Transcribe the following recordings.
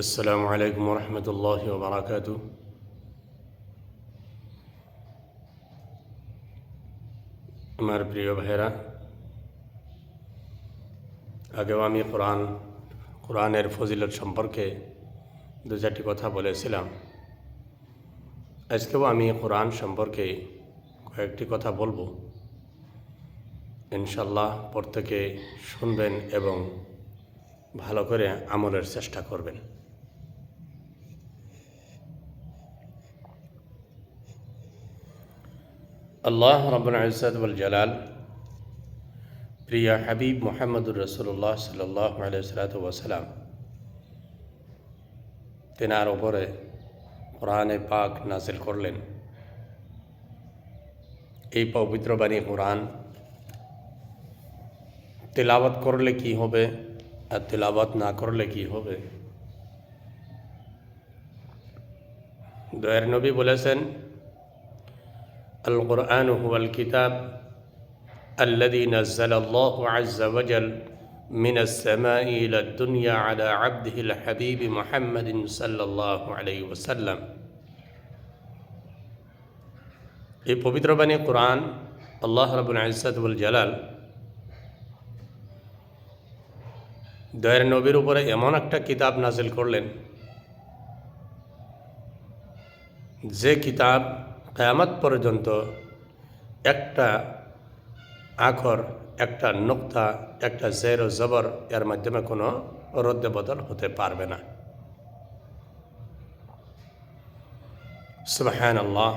আসসালামু আলাইকুম রহমতুল্লাহ বারাকাত। আমার প্রিয় ভাইরা, আগেও আমি কোরআনের ফজিলত সম্পর্কে দু চারটি কথা বলেছিলাম। আজকেও আমি কোরআন সম্পর্কে কয়েকটি কথা বলবো। ইনশাল্লাহ প্রত্যেকে শুনবেন এবং ভালো করে আমলের চেষ্টা করবেন। আল্লাহ রাব্বুল ইজ্জত ওয়াল জালাল প্রিয় হাবিব মুহাম্মদুর রাসূলুল্লাহ সাল্লাল্লাহু আলাইহি ওয়াসাল্লাম তেনার ওপরে কোরআনে পাক নাযিল করলেন। এই পবিত্র বাণী কোরআন তিলাওয়াত করলে কি হবে আর তিলাওয়াত না করলে কি হবে? দয়ার নবী বলেছেন, আল কুরআন হুয়াল কিতাব الذي نزل الله عز وجل من السماء إلى الدنيا على عبده الحبيب محمد صلى الله عليه وسلم। এই পবিত্র বাণী কোরআন আল্লাহ রাব্বুল ইজ্জত ওয়াল জালাল দয়ার নবীর উপরে এমন একটা কিতাব নাজিল করলেন, যে কিতাব কিয়ামত পর্যন্ত একটা আখর, একটা নুকতা, একটা জের ও জবর এর মাধ্যমে কোনো রদ্দে বদল হতে পারবে না। সুবহানাল্লাহ।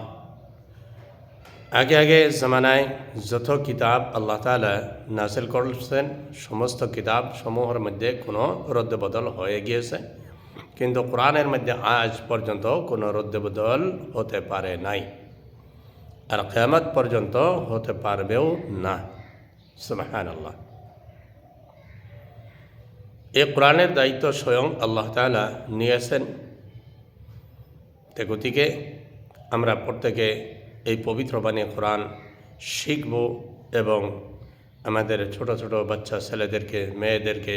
আগে জামানায় যত কিতাব আল্লাহ তাআলা নাজিল করেছেন, সমস্ত কিতাব সমূহের মধ্যে কোনো রদ্দে বদল হয়ে গিয়েছে, কিন্তু কোরআনের মধ্যে আজ পর্যন্ত কোনো রদ্দে বদল হতে পারে নাই, আর কিয়ামত পর্যন্ত হতে পারবেও না। সুবহানাল্লাহ। এই কোরআনের দায়িত্ব স্বয়ং আল্লাহ তাআলা নিয়েছেন। গতিকে আমরা প্রত্যেকে এই পবিত্র বাণী কোরআন শিখব এবং আমাদের ছোট ছোট বাচ্চা ছেলেদেরকে, মেয়েদেরকে,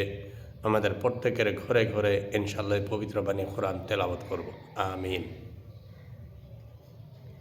আমাদের প্রত্যেকের ঘরে ঘরে ইনশাআল্লাহ পবিত্র বাণী কোরআন তেলাওয়াত করব। আমিন।